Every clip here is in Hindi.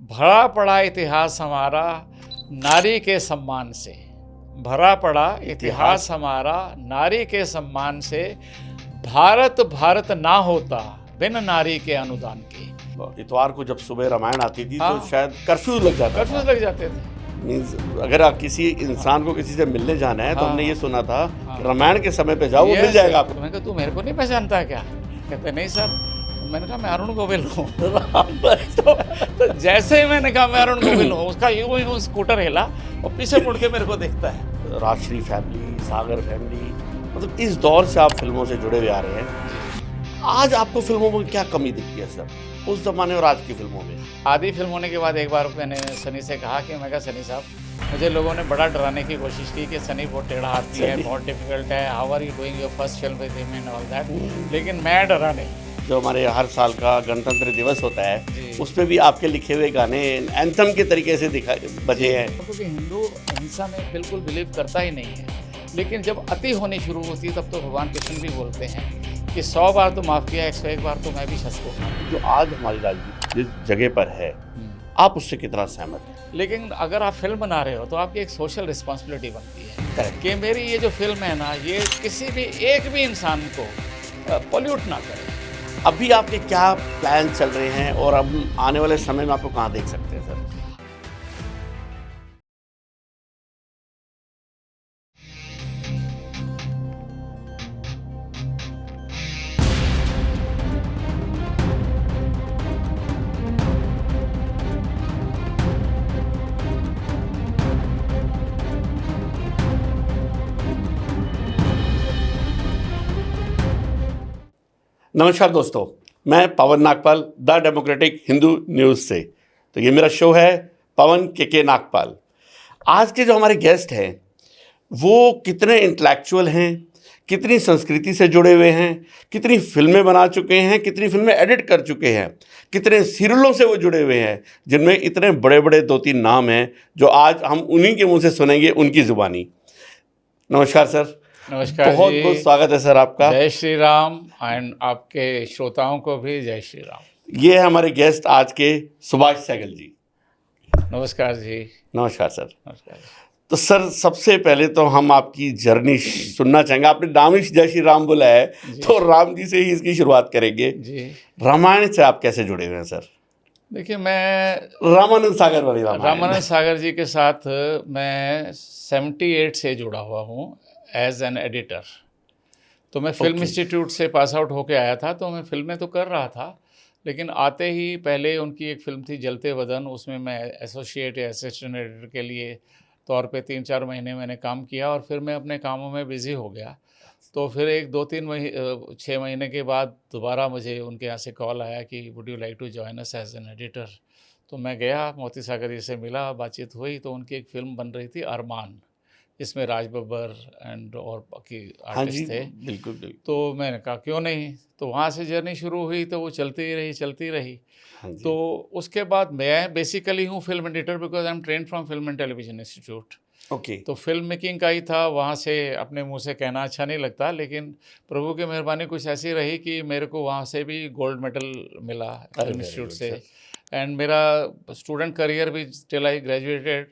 भरा पड़ा इतिहास हमारा नारी के सम्मान से, भरा पड़ा इतिहास हमारा नारी के सम्मान से, भारत भारत ना होता बिन नारी के अनुदान के। इतवार को जब सुबह रामायण आती थी हाँ। तो शायद कर्फ्यू लग जाता था। कर्फ्यू लग जाते थे। मीन्स अगर आप किसी इंसान को किसी से मिलने जाना है तो हाँ। हमने ये सुना था हाँ। रामायण के समय पे जाओ, वो मिल जाएगा आपको। तो मैंने कहा तू मेरे को नहीं पहचानता है क्या? कहते नहीं सर। तो मैंने कहा मैं अरुण गोविल हूँ। तो जैसे ही मैंने कहा मैं अरुण गोविल हूँ, उसका यूं स्कूटर हिला और पीछे मुड़ के मेरे को देखता है। राजश्री फैमिली, सागर फैमिली, मतलब इस दौर से आप फिल्मों से जुड़े हुए आ रहे हैं। आज आपको फिल्मों में क्या कमी दिखती है सर, उस जमाने और आज की फिल्मों में? आधी फिल्म होने के बाद एक बार मैंने सनी से कहा कि मैं कहा सनी साहब, मुझे लोगों ने बड़ा डराने की कोशिश की कि सनी बहुत टेढ़ा आदमी है, बहुत डिफिकल्ट है, how are you doing your first film with him and all that, लेकिन मैं डरा नहीं। जो हमारे हर साल का गणतंत्र दिवस होता है उस पर भी आपके लिखे हुए गाने एंथम के तरीके से बजे हैं। क्योंकि हिंदू हिंसा में बिल्कुल बिलीव करता ही नहीं है, लेकिन जब अति होनी शुरू होती है तब तो भगवान कृष्ण भी बोलते हैं कि 100 बार तो माफ़ किया, 101 बार तो मैं भी शस्त्र हूँ। जो आज हमारी राजनीति जिस जगह पर है, आप उससे कितना सहमत हैं? लेकिन अगर आप फिल्म बना रहे हो तो आपकी एक सोशल रिस्पॉन्सिबिलिटी बनती है कि मेरी ये जो फिल्म है ना, ये किसी भी एक भी इंसान को पॉल्यूट ना करे। अभी आपके क्या प्लान चल रहे हैं और अब आने वाले समय में आपको कहाँ देख सकते हैं सर? नमस्कार दोस्तों, मैं Pawan Nagpal the democratic Hindu news से। तो ये मेरा शो है पवन के नागपाल। आज के जो हमारे गेस्ट हैं वो कितने इंटेलेक्चुअल हैं, कितनी संस्कृति से जुड़े हुए हैं, कितनी फिल्में बना चुके हैं, कितनी फिल्में एडिट कर चुके हैं, कितने सीरियलों से वो जुड़े हुए हैं, जिनमें इतने बड़े बड़े 2-3 नाम हैं जो आज हम उन्हीं के मुंह से सुनेंगे, उनकी ज़ुबानी। नमस्कार सर। नमस्कार, बहुत बहुत स्वागत है सर आपका। जय श्री राम, एंड आपके श्रोताओं को भी जय श्री राम। ये है हमारे गेस्ट आज के सुभाष सहगल जी। नमस्कार जी। नमस्कार सर। नमस्कार। तो सर सबसे पहले तो हम आपकी जर्नी सुनना चाहेंगे। आपने नाम ही जय श्री राम बोला है तो राम जी से ही इसकी शुरुआत करेंगे जी। रामायण से आप कैसे जुड़े हुए हैं सर? देखिए, मैं रामानंद सागर वाली रामानंद सागर जी के साथ मैं 78 से जुड़ा हुआ हूँ एज एन एडिटर। तो मैं फिल्म इंस्टीट्यूट से पास आउट होके आया था, तो मैं फिल्में तो कर रहा था, लेकिन आते ही पहले उनकी एक फिल्म थी जलते बदन, उसमें मैं एसोसिएट या असिस्टेंट एडिटर के लिए तौर पे 3-4 महीने मैंने काम किया और फिर मैं अपने कामों में बिज़ी हो गया। तो फिर एक 2-3 6 महीने के बाद दोबारा मुझे उनके यहाँ से कॉल आया कि would you like to join us as an editor. तो मैं गया, मोती सागर जी से मिला, बातचीत हुई, तो उनकी एक फ़िल्म बन रही थी अरमान, इसमें राज बब्बर एंड और बाकी आर्टिस्ट थे। बिल्कुल बिल्कुल। तो मैंने कहा क्यों नहीं, तो वहाँ से जर्नी शुरू हुई, तो वो चलती रही। तो उसके बाद मैं बेसिकली हूँ film editor because I M train from film and television institute. Okay. तो फिल्म मेकिंग का ही था, वहाँ से अपने मुंह से कहना अच्छा नहीं लगता, लेकिन प्रभु की मेहरबानी कुछ ऐसी रही कि मेरे को वहाँ से भी गोल्ड मेडल मिला फिल्म इंस्टीट्यूट से। एंड मेरा स्टूडेंट करियर भी टिल आई ग्रेजुएटेड,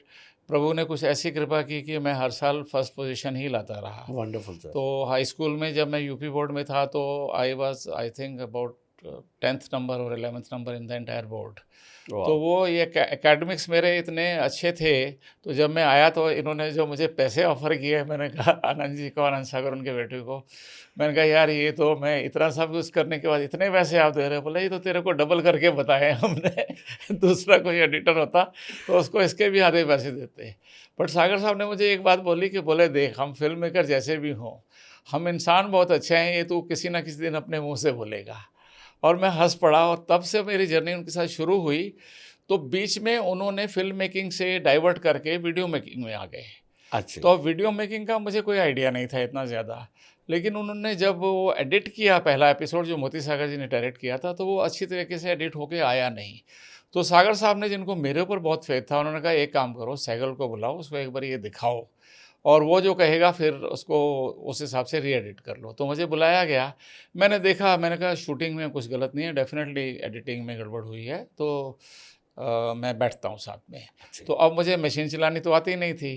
प्रभु ने कुछ ऐसी कृपा की कि मैं हर साल फर्स्ट पोजीशन ही लाता रहा। Wonderful sir. तो हाई स्कूल में जब मैं यूपी बोर्ड में था तो I think about 10th number और 11th number in the entire board. तो वो ये एकेडमिक्स मेरे इतने अच्छे थे, तो जब मैं आया तो इन्होंने जो मुझे पैसे ऑफ़र किए, मैंने कहा आनंद जी को, आनंद सागर उनके बेटे को, मैंने कहा यार ये तो मैं इतना सब कुछ करने के बाद इतने पैसे आप दे रहे हो। बोले ये तो तेरे को डबल करके बताए हमने दूसरा कोई एडिटर होता तो उसको इसके भी आधे पैसे देते। बट सागर साहब ने मुझे एक बात बोली कि बोले देख, हम फिल्म मेकर जैसे भी हों, हम इंसान बहुत अच्छे हैं, ये तू किसी ना किसी दिन अपने मुँह से बोलेगा। और मैं हंस पड़ा और तब से मेरी जर्नी उनके साथ शुरू हुई। तो बीच में उन्होंने फिल्म मेकिंग से डाइवर्ट करके वीडियो मेकिंग में आ गए। अच्छा। तो वीडियो मेकिंग का मुझे कोई आइडिया नहीं था इतना ज़्यादा, लेकिन उन्होंने जब वो एडिट किया पहला एपिसोड जो मोती सागर जी ने डायरेक्ट किया था, तो वो अच्छी तरीके से एडिट होके आया नहीं। तो सागर साहब ने, जिनको मेरे ऊपर बहुत फेथ था, उन्होंने कहा एक काम करो, सहगल को बुलाओ, उसको एक बार ये दिखाओ और वो जो कहेगा फिर उसको उस हिसाब से री एडिट कर लो। तो मुझे बुलाया गया, मैंने देखा, मैंने कहा शूटिंग में कुछ गलत नहीं है, डेफिनेटली एडिटिंग में गड़बड़ हुई है। तो मैं बैठता हूँ साथ में। तो अब मुझे मशीन चलानी तो आती नहीं थी,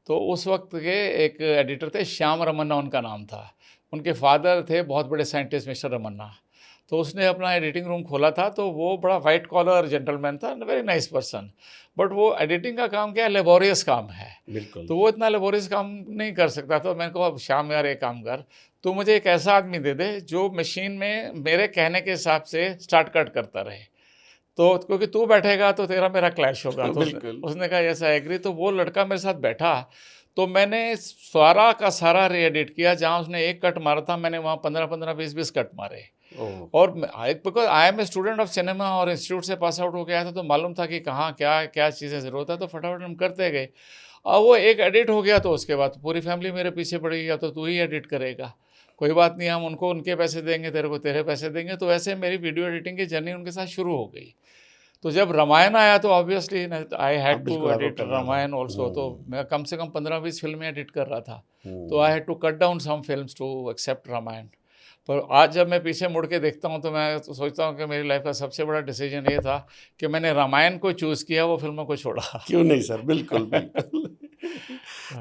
तो उस वक्त के एक एडिटर थे, श्याम रमन्ना उनका नाम था। उनके फादर थे बहुत बड़े साइंटिस्ट मिस्टर रमन्ना। तो उसने अपना एडिटिंग रूम खोला था, तो वो बड़ा वाइट कॉलर जेंटलमैन था, वेरी नाइस पर्सन। बट वो एडिटिंग का काम क्या है, लेबोरियस काम है, बिल्कुल। तो वो इतना लेबोरियस काम नहीं कर सकता। तो मैंने कहा अब श्याम यार एक काम कर, तो मुझे एक ऐसा आदमी दे दे जो मशीन में मेरे कहने के हिसाब से स्टार्ट कट करता रहे, तो क्योंकि तू बैठेगा तो तेरा मेरा क्लैश होगा। तो उसने कहा ऐसा एग्री। तो वो लड़का मेरे साथ बैठा, तो मैंने सारा का सारा री एडिट किया। जहाँ उसने एक कट मारा था, मैंने वहाँ 15-15, 20-20 कट मारे। और because I am a student of cinema और इंस्टीट्यूट से पास आउट होकर आया था, तो मालूम था कि कहाँ क्या क्या चीज़ें ज़रूरत है, तो फटाफट हम करते गए। और वो एक एडिट हो गया, तो उसके बाद पूरी फैमिली मेरे पीछे पड़ गई, तो तू ही एडिट करेगा, कोई बात नहीं, हम उनको उनके पैसे देंगे, तेरे को तेरे पैसे देंगे। तो ऐसे मेरी वीडियो एडिटिंग की जर्नी उनके साथ शुरू हो गई। तो जब रामायण आया तो obviously I had to edit Ramayan also. तो मैं कम से कम 15-20 फिल्में एडिट कर रहा था, तो I had to cut down some films to accept Ramayan. पर आज जब मैं पीछे मुड़ के देखता हूँ तो मैं तो सोचता हूँ कि मेरी लाइफ का सबसे बड़ा डिसीजन ये था कि मैंने रामायण को चूज़ किया, वो फिल्मों को छोड़ा। क्यों नहीं सर, बिल्कुल बिल्कुल।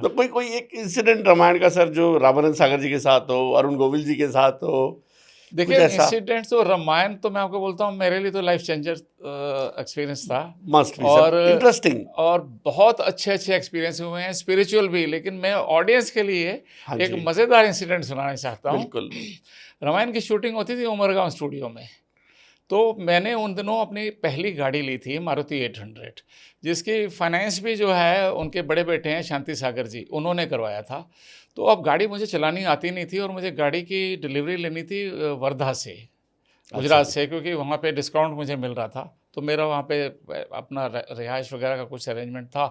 तो कोई एक इंसिडेंट रामायण का सर जो रामानंद सागर जी के साथ हो, अरुण गोविल जी के साथ हो? देखिए इंसिडेंट तो रामायण तो मैं आपको बोलता हूँ मेरे लिए तो लाइफ चेंजर एक्सपीरियंस था। मस्ट और इंटरेस्टिंग, और बहुत अच्छे अच्छे एक्सपीरियंस हुए हैं, स्पिरिचुअल भी। लेकिन मैं ऑडियंस के लिए एक मज़ेदार इंसिडेंट सुनाना चाहता हूँ। बिल्कुल। रामायण की शूटिंग होती थी उमरगांव स्टूडियो में। तो मैंने उन दिनों अपनी पहली गाड़ी ली थी मारुति 800, जिसकी फाइनेंस भी जो है उनके बड़े बेटे हैं शांति सागर जी, उन्होंने करवाया था। तो अब गाड़ी मुझे चलानी आती नहीं थी, और मुझे गाड़ी की डिलीवरी लेनी थी वर्धा से, गुजरात से, क्योंकि वहाँ पे डिस्काउंट मुझे मिल रहा था। तो मेरा वहाँ पे अपना रिहाइश वगैरह का कुछ अरेंजमेंट था।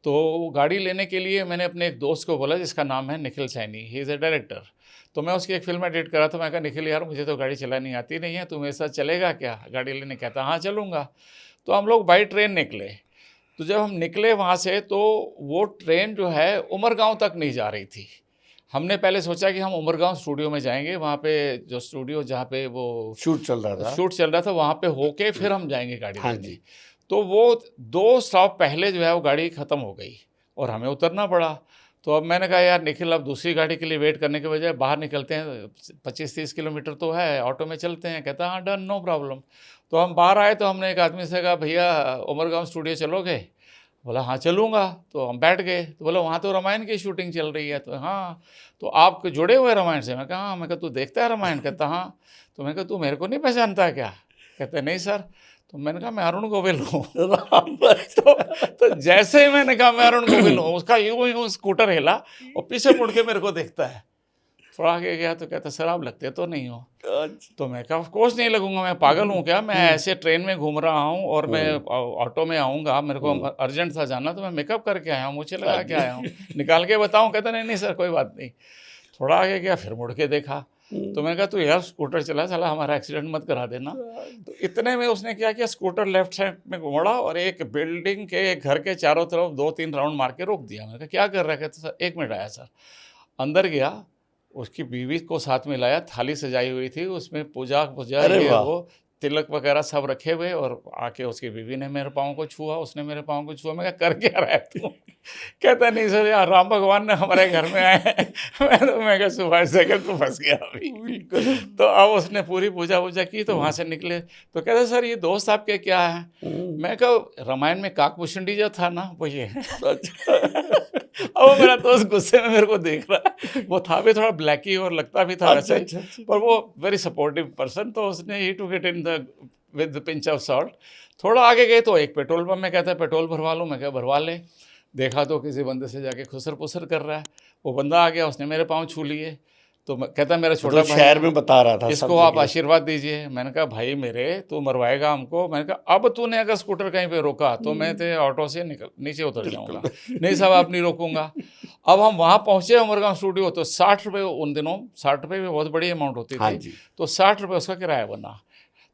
तो गाड़ी लेने के लिए मैंने अपने एक दोस्त को बोला जिसका नाम है Nikhil Saini, he is a director. तो मैं उसकी एक फिल्म एडिट कर रहा था। मैं कहा निखिल यार मुझे तो गाड़ी चलानी आती नहीं है, तू मेरे साथ चलेगा क्या गाड़ी लेने? कहता हाँ चलूँगा। तो हम लोग बाई ट्रेन निकले। तो जब हम निकले वहाँ से, तो वो ट्रेन जो है उमरगांव तक नहीं जा रही थी। हमने पहले सोचा कि हम उमरगांव स्टूडियो में जाएंगे, वहाँ पे जो स्टूडियो जहाँ पे वो शूट चल रहा था वहाँ पे होके फिर हम जाएंगे गाड़ी हाँ लेने। जी। तो वो 2 स्टॉप पहले जो है वो गाड़ी ख़त्म हो गई और हमें उतरना पड़ा। तो अब मैंने कहा यार निखिल, अब दूसरी गाड़ी के लिए वेट करने के बजाय बाहर निकलते हैं, 25-30 किलोमीटर तो है, ऑटो में चलते हैं। कहता हाँ डन, नो प्रॉब्लम। तो हम बाहर आए तो हमने एक आदमी से कहा भैया उमरगांव स्टूडियो चलोगे? बोला हाँ चलूँगा। तो हम बैठ गए। तो बोला वहाँ तो रामायण की शूटिंग चल रही है। तो हाँ, तो आप जुड़े हुए रामायण से? मैं कहा हाँ। मैं कहा तू देखता है रामायण? कहता हाँ। तो मैं कहा तू मेरे को नहीं पहचानता है क्या? कहते नहीं सर। तो मैंने कहा मैं अरुण गोविल हूँ। तो जैसे ही मैंने कहा मैं अरुण गोविल हूँ, उसका यूँ स्कूटर हिला और पीछे मुड़ के मेरे को देखता है। थोड़ा आगे गया तो कहता सर आप लगते तो नहीं हो। तो मैं कहा ऑफ कोर्स नहीं लगूंगा, मैं पागल हूँ क्या? मैं ऐसे ट्रेन में घूम रहा हूँ और मैं ऑटो में आऊँगा, मेरे को अर्जेंट था जाना, तो मैं मेकअप करके आया हूँ, मुझे लगा के आया हूँ, निकाल के बताऊँ? कहता नहीं नहीं सर कोई बात नहीं। थोड़ा आगे गया, फिर मुड़ के देखा। तो मैंने कहा तू यार स्कूटर चला, साला हमारा एक्सीडेंट मत करा देना। तो इतने में उसने क्या किया, स्कूटर लेफ्ट साइड में घुमाड़ा और एक बिल्डिंग के घर के चारों तरफ 2-3 राउंड मार के रोक दिया। मैंने कहा क्या कर रहा है? कहते सर 1 मिनट आया सर। अंदर गया, उसकी बीवी को साथ में लाया, थाली सजाई हुई थी, उसमें पूजा ये वो तिलक वगैरह सब रखे हुए, और आके उसकी बीवी ने मेरे पाँव को छुआ, उसने मेरे पाँव को छुआ। मैं कर क्या रहा है तू? कहता नहीं सर यार राम भगवान ने हमारे घर में आए हैं। मैं कहा सुभाष सेकंड तू फंस गया अभी। तो अब उसने पूरी पूजा वूजा की, तो वहाँ से निकले। तो कहते सर ये दोस्त आपके क्या है? मैं कहा रामायण में काकभूषणी जो था ना वो ये है। अब मेरा दोस्त गुस्से में मेरे को देख रहा है। वो था भी थोड़ा ब्लैकी और लगता भी था वैसे, पर वो वेरी सपोर्टिव पर्सन। तो उसने he to get in the with the pinch of salt. थोड़ा आगे गए तो एक पेट्रोल पंप में कहता है पेट्रोल भरवा लूँ। मैं क्या भरवा ले। देखा तो किसी बंदे से जाके खुसर पुसर कर रहा है। वो बंदा आ गया, उसने मेरे पाँव छू लिए। तो कहता मेरा छोटा भाई शहर में बता रहा था, इसको आप आशीर्वाद दीजिए। मैंने कहा भाई मेरे तू मरवाएगा हमको। मैंने कहा अब तूने अगर स्कूटर कहीं पे रोका तो मैं तेरे ऑटो से नीचे उतर जाऊंगा। नहीं साहब आप नहीं रोकूंगा। अब हम वहाँ पहुँचे उमरगांव स्टूडियो, तो 60 रुपये उन दिनों, 60 रुपये में बहुत बड़ी अमाउंट होती थी। तो 60 रुपये उसका किराया बना।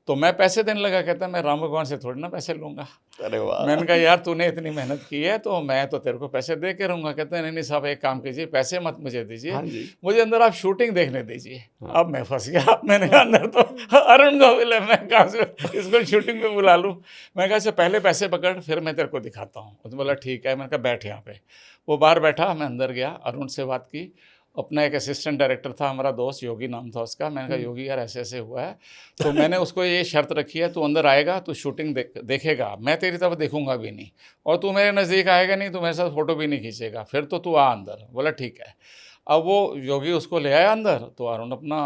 तो मैं पैसे देने लगा, कहता मैं राम भगवान से थोड़ी ना पैसे लूँगा। अरे वाह। मैंने कहा यार तूने इतनी मेहनत की है तो मैं तो तेरे को पैसे दे के रहूँगा। कहते हैं नहीं नहीं साहब एक काम कीजिए, पैसे मत मुझे दीजिए, हाँ जी। मुझे अंदर आप शूटिंग देखने दीजिए। अब मैं फंस गया, मैंने कहा अंदर तो अरुण गोविल है, मैं कहाँ से इसको शूटिंग में बुला लूँ। मैं कहा अच्छा पहले पैसे पकड़ फिर मैं तेरे को दिखाता हूँ। उसने बोला ठीक है। मैंने कहा बैठ यहाँ पे। वो बाहर बैठा, मैं अंदर गया, अरुण से बात की। अपना एक असिस्टेंट डायरेक्टर था हमारा दोस्त, योगी नाम था उसका। मैंने कहा योगी यार ऐसे ऐसे हुआ है, तो मैंने उसको ये शर्त रखी है, तू अंदर आएगा, तू शूटिंग देखेगा, मैं तेरी तरफ देखूंगा भी नहीं, और तू मेरे नज़दीक आएगा नहीं, तू मेरे साथ फ़ोटो भी नहीं खींचेगा, फिर तो तू आ अंदर। बोला ठीक है। अब वो योगी उसको ले आया अंदर, तो अरुण अपना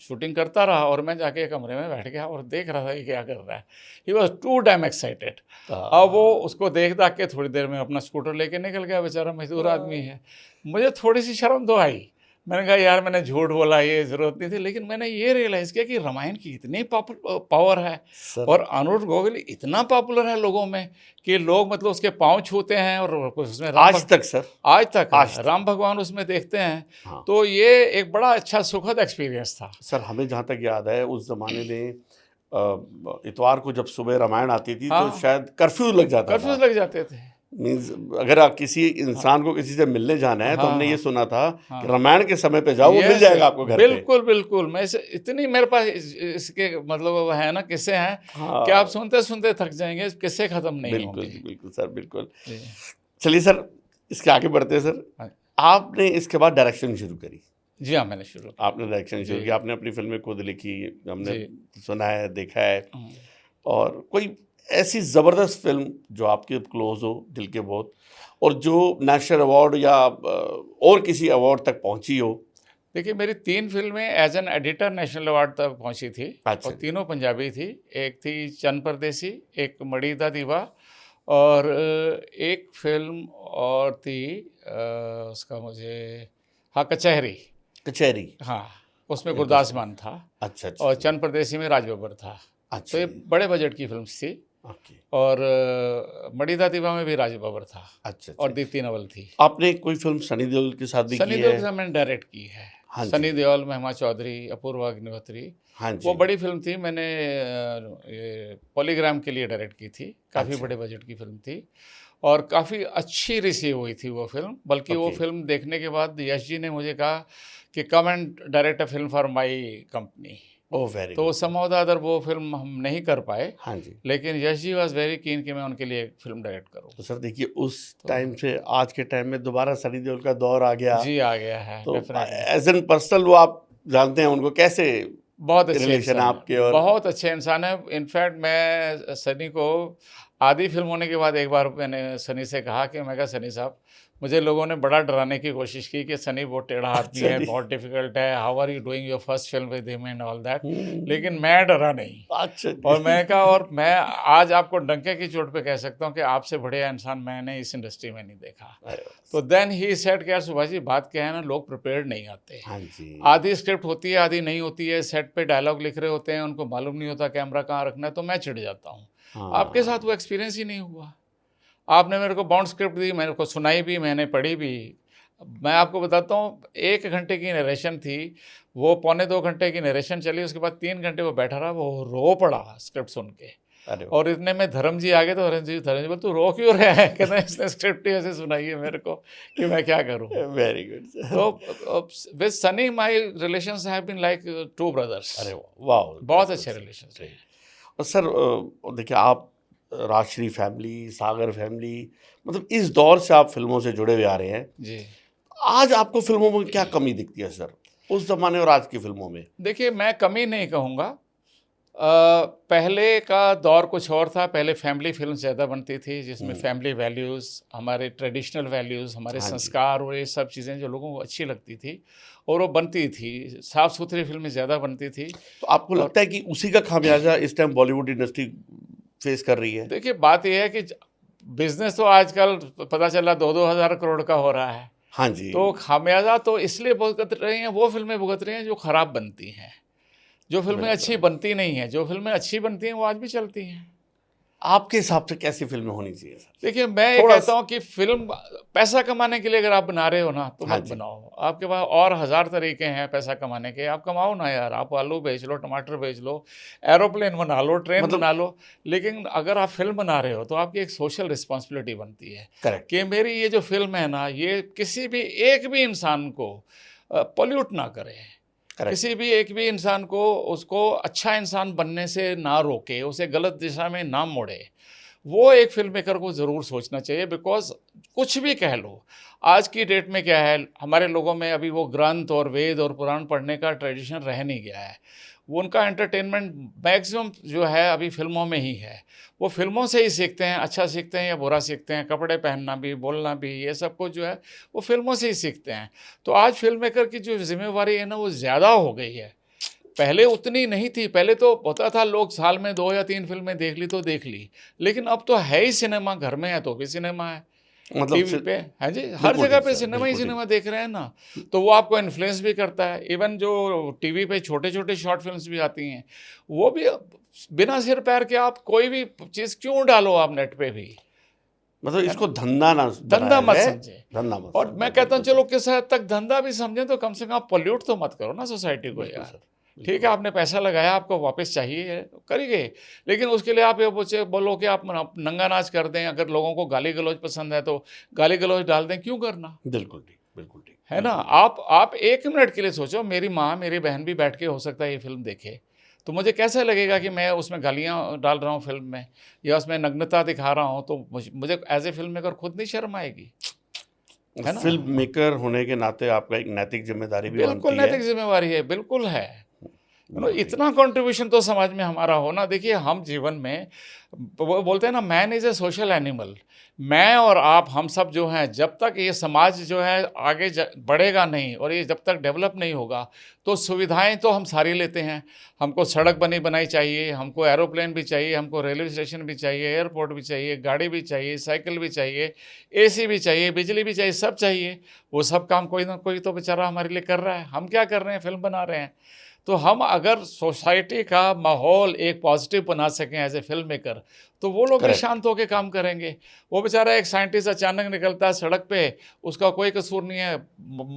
शूटिंग करता रहा और मैं जाके कमरे में बैठ गया और देख रहा था कि क्या कर रहा है। He was too damn excited. अब वो उसको देख दाख के थोड़ी देर में अपना स्कूटर लेके निकल गया, बेचारा मजदूर आदमी है। मुझे थोड़ी सी शर्म तो आई, मैंने कहा यार मैंने झूठ बोला, ये ज़रूरत नहीं थी। लेकिन मैंने ये रियलाइज़ किया कि रामायण की इतनी पावर है और अनुर गोविल इतना पॉपुलर है लोगों में कि लोग मतलब उसके पाँव छूते हैं और उसमें आज तक सर, आज तक राम भगवान उसमें देखते हैं। हाँ। तो ये एक बड़ा अच्छा सुखद एक्सपीरियंस था सर। हमें जहाँ तक याद है उस ज़माने में इतवार को जब सुबह रामायण आती थी हाँ। तो शायद कर्फ्यू लग जाता था। कर्फ्यूज लग जाते थे। मीन्स अगर आप किसी इंसान को किसी से मिलने जाना है तो हाँ, हमने ये हाँ, सुना था हाँ। कि रामायण के समय पे जाओ, वो मिल जाएगा आपको घर पे। बिल्कुल बिल्कुल। मैं इतनी मेरे पास इसके मतलब वो है ना किस्से हैं हाँ। कि आप सुनते सुनते थक जाएंगे, किस्से खत्म नहीं बिल्कुल होंगे। बिल्कुल सर, बिल्कुल। जी। चलिए सर, इसके आगे बढ़ते हैं सर। हाँ। आपने इसके बाद डायरेक्शन शुरू करी। जी हाँ, मैंने शुरू किया। आपने डायरेक्शन शुरू जी। किया, आपने अपनी फिल्में खुद लिखी, हमने जी। सुना है, देखा है। हम्म। और कोई ऐसी ज़बरदस्त फिल्म जो आपके क्लोज हो दिल के बहुत, और जो नेशनल अवार्ड या और किसी अवार्ड तक पहुंची हो? देखिए मेरी 3 फिल्में as an editor national award तक पहुंची थी। अच्छा और तीनों पंजाबी थी। एक थी चंद परदेसी, एक मड़ी दा दीवा, और एक फिल्म और थी उसका मुझे, हाँ कचहरी। कचहरी। हाँ, उसमें गुरदास मान था। अच्छा अच्छा। और चंद परदेसी में राज बब्बर था। अच्छा। तो ये बड़े बजट की फिल्म थी। ओके। और मड़ी दा दीवा में भी राज बब्बर था। अच्छा और अच्छा। दीप्ति नवल थी। आपने कोई फिल्म सनी देओल के साथ भी की सनी देओल के है? साथ मैंने डायरेक्ट की है। हाँ जी। सनी देओल, महिमा चौधरी, अपूर्वा अग्निहोत्री। हाँ जी। वो बड़ी फिल्म थी, मैंने ये पॉलीग्राम के लिए डायरेक्ट की थी। काफ़ी अच्छा। बड़े बजट की फिल्म थी और काफ़ी अच्छी रिसीव हुई थी वो फिल्म। बल्कि वो ओके। फिल्म देखने के बाद यश जी ने मुझे कहा कि come and direct a film for my company. Oh very तो गुड। समहाउ द अदर वो फिल्म हम नहीं कर पाए, हाँ जी। लेकिन Yash ji was very keen कि मैं उनके लिए एक फिल्म डायरेक्ट करूँ। तो सर देखिए, उस टाइम से आज के टाइम में दोबारा सनी देओल का दौर आ गया। जी आ गया है। तो डेफिनेटली एज एन पर्सनल वो आप जानते हैं उनको, कैसे बहुत अच्छे रिलेशन इंसान आपके? है, और बहुत अच्छे इंसान है। इनफैक्ट मैं सनी को आधी फिल्म होने के बाद एक बार मैंने सनी से कहा कि मैं कहा सनी साहब, मुझे लोगों ने बड़ा डराने की कोशिश की कि सनी बहुत टेढ़ा आदमी अच्छा है, जी। बहुत डिफिकल्ट है, how are you doing your first film with him and all that. लेकिन मैं डरा नहीं। अच्छा जी। और मैं कहा, और मैं आज आपको डंके की चोट पे कह सकता हूँ कि आपसे बढ़िया इंसान मैंने इस इंडस्ट्री में नहीं देखा। अरे तो देन ही सेड कि यार सुभाष जी, बात क्या है ना, लोग प्रिपेयर्ड नहीं आते। हाँ जी। आधी स्क्रिप्ट होती है, आधी नहीं होती है। सेट पे डायलॉग लिख रहे होते हैं, उनको मालूम नहीं होता कैमरा कहाँ रखना है, तो मैं चिढ़ जाता हूँ। हाँ। आपके साथ वो एक्सपीरियंस ही नहीं हुआ। आपने मेरे को बाउंड स्क्रिप्ट दी, मेरे को सुनाई भी, मैंने पढ़ी भी। मैं आपको बताता हूँ, 1 घंटे की नरेशन थी, वो 2.25 घंटे की नरेशन चली, उसके बाद 3 घंटे वो बैठा रहा, वो रो पड़ा स्क्रिप्ट सुन के। अरे और इतने में धर्म जी आ गए, तो धर्म जी बोले तू रो क्यों रहा है? कहते हैं इसने स्क्रिप्ट ही ऐसे सुनाई है मेरे को कि मैं क्या करूँ। Very good. तो with Sunny my relations have been like 2 brothers. अरे वाह, बहुत अच्छे रिलेशंस रहे। और सर देखिए, आप राजश्री फैमिली, सागर फैमिली, मतलब इस दौर से आप फिल्मों से जुड़े हुए आ रहे हैं जी। आज आपको फिल्मों में क्या कमी दिखती है सर, उस जमाने और आज की फिल्मों में? देखिए मैं कमी नहीं कहूँगा। पहले का दौर कुछ और था। पहले फैमिली फिल्म ज़्यादा बनती थी, जिसमें फैमिली वैल्यूज़, हमारे ट्रेडिशनल वैल्यूज़, हमारे हाँ जी। संस्कार और ये सब चीज़ें जो लोगों को अच्छी लगती थी और वो बनती थी। साफ़ सुथरी फिल्में ज़्यादा बनती थी। तो आपको लगता है कि उसी का खामियाजा इस टाइम बॉलीवुड इंडस्ट्री फेस कर रही है? देखिए बात यह है कि बिजनेस तो आजकल पता चला 2-2 हज़ार करोड़ का हो रहा है। हाँ जी। तो खामियाजा तो इसलिए भुगत रही हैं, वो फिल्में भुगत रही हैं जो ख़राब बनती हैं। जो फिल्में अच्छी बनती नहीं हैं, जो फिल्में अच्छी बनती हैं वो आज भी चलती हैं। आपके हिसाब से कैसी फिल्में होनी चाहिए सर? देखिए, मैं ये थोड़ा कहता हूँ कि फिल्म पैसा कमाने के लिए अगर आप बना रहे हो ना, तो हाँ मत जी। बनाओ। आपके पास और 1000 तरीके हैं पैसा कमाने के, आप कमाओ ना यार। आप आलू बेच लो, टमाटर बेच लो, एरोप्लेन बना लो, ट्रेन मतलब बना लो। लेकिन अगर आप फिल्म बना रहे हो तो आपकी एक सोशल रिस्पॉन्सिबिलिटी बनती है करेक्ट, कि मेरी ये जो फिल्म है ना, ये किसी भी एक भी इंसान को पॉल्यूट ना करे, करेक्ट, किसी भी एक भी इंसान को उसको अच्छा इंसान बनने से ना रोके, उसे गलत दिशा में ना मोड़े। वो एक फिल्म मेकर को ज़रूर सोचना चाहिए, बिकॉज़ कुछ भी कह लो, आज की डेट में क्या है, हमारे लोगों में अभी वो ग्रंथ और वेद और पुराण पढ़ने का ट्रेडिशन रह नहीं गया है। वो उनका एंटरटेनमेंट मैक्सिमम जो है अभी फ़िल्मों में ही है। वो फ़िल्मों से ही सीखते हैं, अच्छा सीखते हैं या बुरा सीखते हैं, कपड़े पहनना भी, बोलना भी, ये सब कुछ जो है वो फ़िल्मों से ही सीखते हैं। तो आज फ़िल्म मेकर की जो ज़िम्मेवारी है ना, वो ज़्यादा हो गई है। पहले उतनी नहीं थी, पहले तो होता था लोग साल में 2 या 3 फ़िल्में देख ली तो देख ली। लेकिन अब तो है ही सिनेमा, घर में है तो भी सिनेमा है, मतलब टीवी पे, हाँ जी, हर बिल्कुल जगह ठीक पे सर, सिनेमा ही बिल्कुल ठीक। सिनेमा देख रहे हैं ना, तो वो आपको इन्फ्लुएंस भी करता है। इवन जो टीवी पे छोटे-छोटे शॉर्ट फ़िल्म्स भी आती हैं, वो भी बिना सिर पैर के आप कोई भी चीज़ क्यों डालो आप नेट पे भी, मतलब है इसको ना? धंधा ना धंधा बनाया मत जाए, समझें। धंधा मत और मैं समझे, कहता हूँ बिल्कुल चलो सर, किस हद तक धंधा भी समझें तो कम से कम आप पॉल्यूट तो मत करो ना सोसाइटी को बिल्कुल यार। सर, ठीक बिल्कुल। है, आपने पैसा लगाया, आपको वापस चाहिए, करिए। लेकिन उसके लिए आप ये बोलो कि आप नंगा नाच कर दें, अगर लोगों को गाली-गलौज पसंद है तो गाली-गलौज डाल दें, क्यों करना? बिल्कुल ठीक, बिल्कुल ठीक, है ना? बिल्कुल ठीक। आप 1 मिनट के लिए सोचो, मेरी माँ, मेरी बहन भी बैठ के हो सकता है ये फ़िल्म देखे, तो मुझे कैसा लगेगा कि मैं उसमें गालियाँ डाल रहा हूँ फ़िल्म में या उसमें नग्नता दिखा रहा हूँ, तो मुझे एज़ ए फ़िल्म मेकर खुद नहीं शर्म आएगी, है ना? फ़िल्म मेकर होने के नाते आपका एक नैतिक ज़िम्मेदारी भी बिल्कुल बनती है। नैतिक ज़िम्मेवारी है, बिल्कुल है। बिल्कुल ठीक। इतना कंट्रीब्यूशन तो समाज में हमारा हो ना। देखिए, हम जीवन में वो बोलते हैं ना, man is a social animal. मैं और आप, हम सब जो हैं, जब तक ये समाज जो है आगे बढ़ेगा नहीं और ये जब तक डेवलप नहीं होगा, तो सुविधाएं तो हम सारी लेते हैं। हमको सड़क बनी बनाई चाहिए, हमको एरोप्लेन भी चाहिए, हमको रेलवे स्टेशन भी चाहिए, एयरपोर्ट भी चाहिए, गाड़ी भी चाहिए, साइकिल भी चाहिए, एसी भी चाहिए, बिजली भी चाहिए, सब चाहिए। वो सब काम कोई ना कोई तो बेचारा हमारे लिए कर रहा है। हम क्या कर रहे हैं? फिल्म बना रहे हैं। तो हम अगर सोसाइटी का माहौल एक पॉजिटिव बना सकें एज ए फिल्म मेकर, तो वो लोग भी करेक्ट, शांत होकर काम करेंगे। वो बेचारा एक साइंटिस्ट अचानक निकलता है सड़क पे, उसका कोई कसूर नहीं है,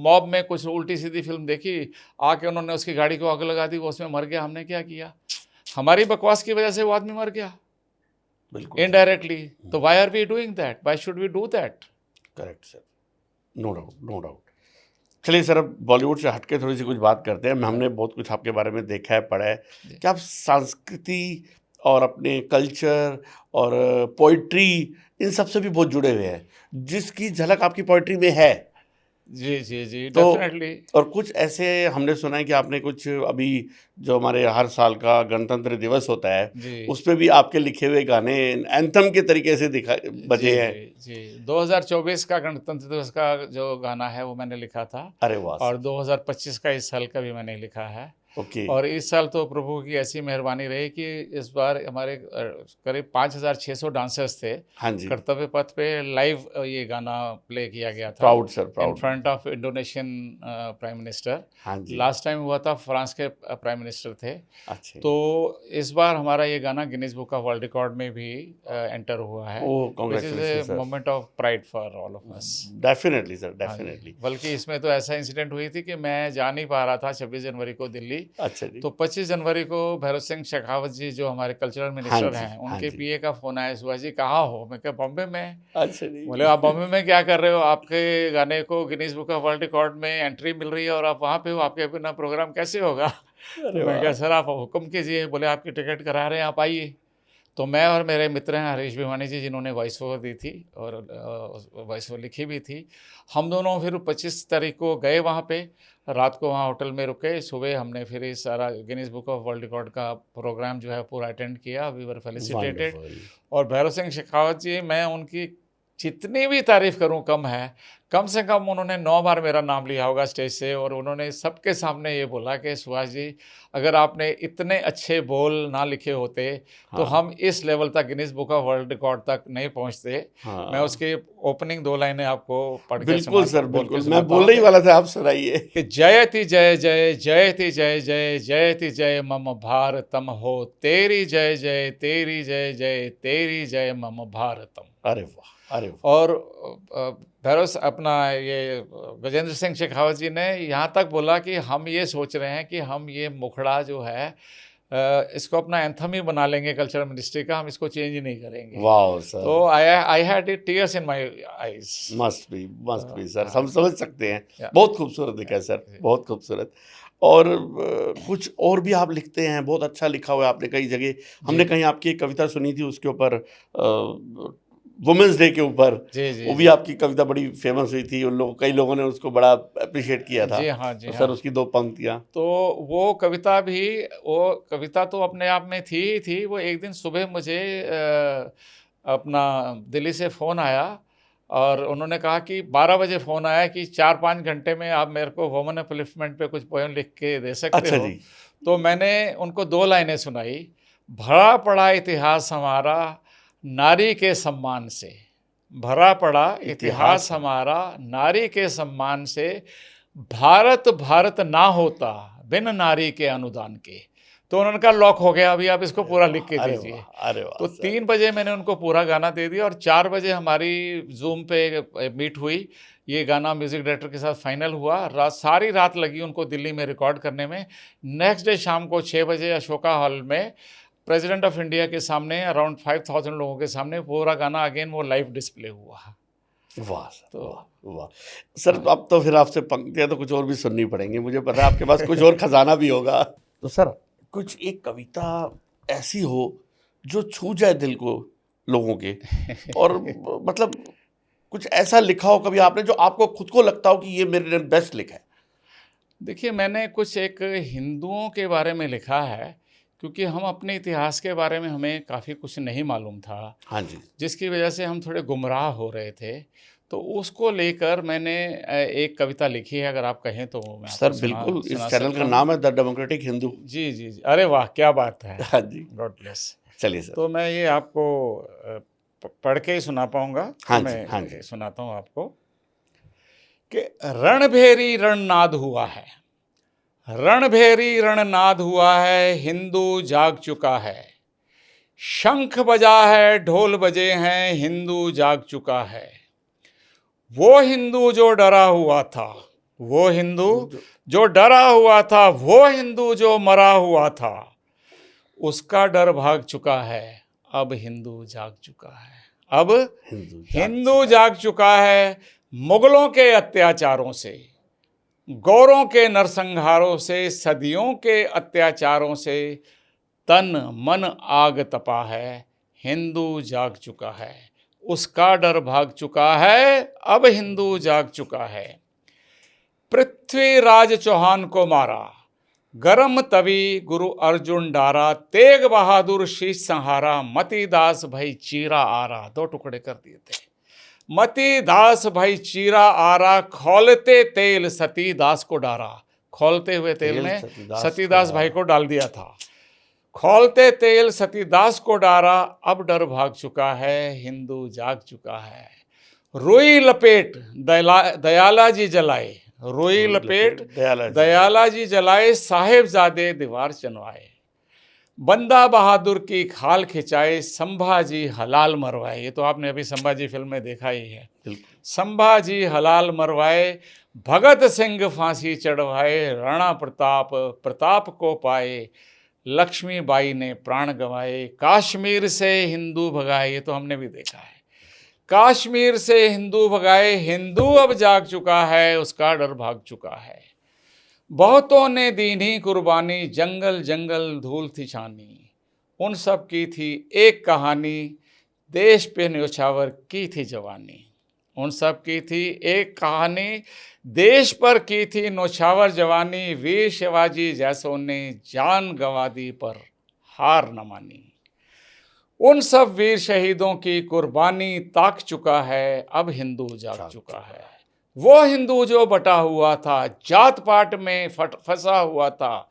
मॉब में कुछ उल्टी सीधी फिल्म देखी, आके उन्होंने उसकी गाड़ी को आग लगा दी, वो उसमें मर गया। हमने क्या किया? हमारी बकवास की वजह से वो आदमी मर गया बिल्कुल सर। इनडायरेक्टली। तो why are we doing that? Why should we do that? Correct sir. No doubt, no doubt. चलिए सर, अब बॉलीवुड से हट के थोड़ी सी कुछ बात करते हैं। हमने बहुत कुछ आपके बारे में देखा है, पढ़ा है जी कि आप संस्कृति और अपने कल्चर और पोइट्री, इन सब से भी बहुत जुड़े हुए हैं, जिसकी झलक आपकी पोइट्री में है। जी जी जी, तो डेफिनेटली। और कुछ ऐसे हमने सुना है कि आपने कुछ अभी, जो हमारे हर साल का गणतंत्र दिवस होता है, जी उस पे भी आपके लिखे हुए गाने एंथम के तरीके से दिखा जी बजे हैं। जी जी, 2024 का गणतंत्र दिवस का जो गाना है वो मैंने लिखा था, अरे वाह और सर। 2025 का इस साल का भी मैंने लिखा है। ओके। और इस साल तो प्रभु की ऐसी मेहरबानी रही कि इस बार हमारे करीब 5,600 डांसर्स थे। हाँ जी। कर्तव्य पथ पे लाइव ये गाना प्ले किया गया था proud sir, in proud. Front of Indonesian prime minister. हाँ जी। लास्ट टाइम हुआ था, फ्रांस के प्राइम मिनिस्टर थे। अच्छे। तो इस बार हमारा ये गाना Guinness book of world record में भी एंटर हुआ है, oh, which is a congratulation sir. Moment of pride for all of us. Definitely sir, हाँ जी, डेफिनेटली। बल्कि इसमें तो ऐसा इंसिडेंट हुई थी कि मैं जा नहीं पा रहा था 26 जनवरी को दिल्ली। अच्छा जी। तो 25 जनवरी को भैरव सिंह शेखावत जी जो हमारे कल्चरल हाँ मिनिस्टर जी, हैं, हाँ उनके जी। पीए का फ़ोन आया, सुभाष जी कहाँ हो? मैं कहा बॉम्बे में। अच्छा जी। बोले आप बॉम्बे में क्या कर रहे हो? आपके गाने को Guinness book of world record में एंट्री मिल रही है और आप वहाँ पे हो, आपके बिना प्रोग्राम कैसे होगा? अरे तो मैं कहा वाह! सर आप हुक्म कीजिए। बोले आपकी टिकट करा रहे हैं, आप आइए। तो मैं और मेरे मित्र हैं हरीश भिवानी जी, जिन्होंने वॉइस ओवर दी थी और वॉइस ओवर लिखी भी थी। हम दोनों फिर 25 तारीख को गए वहाँ पे, रात को वहाँ होटल में रुके, सुबह हमने फिर ये सारा Guinness book of world record का प्रोग्राम जो है पूरा अटेंड किया। We were felicitated. वंडरफुल। और भैरव सिंह शेखावत जी, मैं उनकी जितनी भी तारीफ करूं कम है। कम से कम उन्होंने 9 बार मेरा नाम लिया होगा स्टेज से, और उन्होंने सबके सामने ये बोला कि सुभाष जी, अगर आपने इतने अच्छे बोल ना लिखे होते तो हाँ। हम इस लेवल तक Guinness book of world record तक नहीं पहुंचते। हाँ। मैं उसकी ओपनिंग 2 लाइनें आपको पढ़ के बिल्कुल सर, बोल के बिल्कुल, मैं सुनाता बोलने ही हूं वाला था, आप सुनाइए। कि जयति जय जय जयति जय जय जयति जय मम भारतम हो, तेरी जय जय तेरी जय जय तेरी जय मम भारतम। अरे वाह, अरे वाह। और भैरव अपना ये गजेंद्र सिंह शेखावत जी ने यहाँ तक बोला कि हम ये सोच रहे हैं कि हम ये मुखड़ा जो है इसको अपना एंथम ही बना लेंगे कल्चरल मिनिस्ट्री का, हम इसको चेंज ही नहीं करेंगे। वाह सर। तो I had it tears in my eyes. Must be sir, हम समझ सकते हैं। Yeah. बहुत खूबसूरत लिखा है सर, बहुत खूबसूरत। और कुछ और भी आप लिखते हैं, बहुत अच्छा लिखा हुआ है आपने कई जगह। हमने कहीं आपकी एक कविता सुनी थी, उसके ऊपर वुमेंस डे के ऊपर, जी वो भी आपकी कविता बड़ी फेमस हुई थी, उन लोग कई लोगों ने उसको बड़ा अप्रिशिएट किया था। जी हाँ, जी तो हाँ। सर उसकी 2 पंक्तियाँ। तो वो कविता तो अपने आप में थी ही थी। वो एक दिन सुबह मुझे अपना दिल्ली से फ़ोन आया और उन्होंने कहा कि 12 बजे फ़ोन आया कि 4-5 घंटे में आप मेरे को वुमेन अपलिफ्टमेंट पे कुछ पोएम लिख के दे सकते अच्छा हो। जी। तो मैंने उनको 2 लाइनें सुनाई। भरा पड़ा इतिहास हमारा नारी के सम्मान से, भरा पड़ा इतिहास हमारा नारी के सम्मान से, भारत भारत ना होता बिन नारी के अनुदान के। तो उन्होंने कहा लॉक हो गया, अभी आप इसको पूरा लिख के अरे दीजिए। वाह, अरे वाह तो सर। 3 बजे मैंने उनको पूरा गाना दे दिया और 4 बजे हमारी जूम पे मीट हुई। ये गाना म्यूज़िक डायरेक्टर के साथ फाइनल हुआ। सारी रात लगी उनको दिल्ली में रिकॉर्ड करने में। नेक्स्ट डे शाम को 6 बजे अशोका हॉल में प्रेसिडेंट ऑफ इंडिया के सामने अराउंड 5000 लोगों के सामने पूरा गाना अगेन वो लाइव डिस्प्ले हुआ। वाह सर, तो वाह वाह सर। अब तो फिर आपसे पंक्तियाँ तो कुछ और भी सुननी पड़ेंगी, मुझे पता है आपके पास कुछ और खजाना भी होगा। तो सर कुछ एक कविता ऐसी हो जो छू जाए दिल को लोगों के, और मतलब कुछ ऐसा लिखा हो कभी आपने जो आपको खुद को लगता हो कि ये मेरे लिए बेस्ट लिखा है। देखिए, मैंने कुछ एक हिंदुओं के बारे में लिखा है, क्योंकि हम अपने इतिहास के बारे में हमें काफ़ी कुछ नहीं मालूम था, हाँ जी। जिसकी वजह से हम थोड़े गुमराह हो रहे थे। तो उसको लेकर मैंने एक कविता लिखी है, अगर आप कहें तो मैं सर आपको बिल्कुल, इस सुना चैनल सकता का हूँ। नाम है द डेमोक्रेटिक हिंदू। जी, जी, जी। अरे वाह! क्या बात है। हाँ जी, गॉड ब्लेस। चलिए सर। तो मैं ये आपको पढ़ के ही सुना पाऊँगा। हाँ तो जी, मैं हाँ जी। सुनाता हूँ आपको कि रणभेरी रणनाद हुआ है, रणभेरी रणनाद हुआ है, हिंदू जाग चुका है। शंख बजा है, ढोल बजे हैं, हिंदू जाग चुका है। वो हिंदू जो डरा हुआ था, वो हिंदू जो डरा हुआ था, वो हिंदू जो मरा हुआ था, उसका डर भाग चुका है, अब हिंदू जाग चुका है। अब हिंदू जाग चुका है मुगलों के अत्याचारों से, गौरों के नरसंहारों से, सदियों के अत्याचारों से तन मन आग तपा है, हिंदू जाग चुका है, उसका डर भाग चुका है, अब हिंदू जाग चुका है। पृथ्वीराज चौहान को मारा, गरम तवी गुरु अर्जुन डारा, तेग बहादुर शीश संहारा, मतीदास भाई चीरा आरा। 2 टुकड़े कर दिए थे। मतीदास भाई चीरा आरा, खौलते तेल सतीदास को डारा। खौलते हुए तेल में सतीदास भाई को डाल दिया था। खौलते तेल सतीदास को डारा, अब डर भाग चुका है, हिंदू जाग चुका है। रुई लपेट दयाला जी जलाए, रुई लपेट दयाला जी जलाए, साहेबजादे दीवार चनवाए। बंदा बहादुर की खाल खिंचाए, संभाजी हलाल मरवाए। ये तो आपने अभी संभाजी फिल्म में देखा ही है। संभाजी हलाल मरवाए, भगत सिंह फांसी चढ़वाए, राणा प्रताप प्रताप को पाए, लक्ष्मीबाई ने प्राण गंवाए, कश्मीर से हिंदू भगाए। ये तो हमने भी देखा है। कश्मीर से हिंदू भगाए, हिंदू अब जाग चुका है, उसका डर भाग चुका है। बहुतों ने दीनी कुर्बानी, जंगल जंगल धूल थी छानी, उन सब की थी एक कहानी, देश पे न्योछावर की थी जवानी। उन सब की थी एक कहानी, देश पर की थी नौछावर जवानी, वीर शिवाजी जैसों ने जान गंवा दी पर हार न मानी। उन सब वीर शहीदों की कुर्बानी ताक चुका है, अब हिंदू जाग चुका है। वो हिंदू जो बटा हुआ था, जात पात में फंसा हुआ था,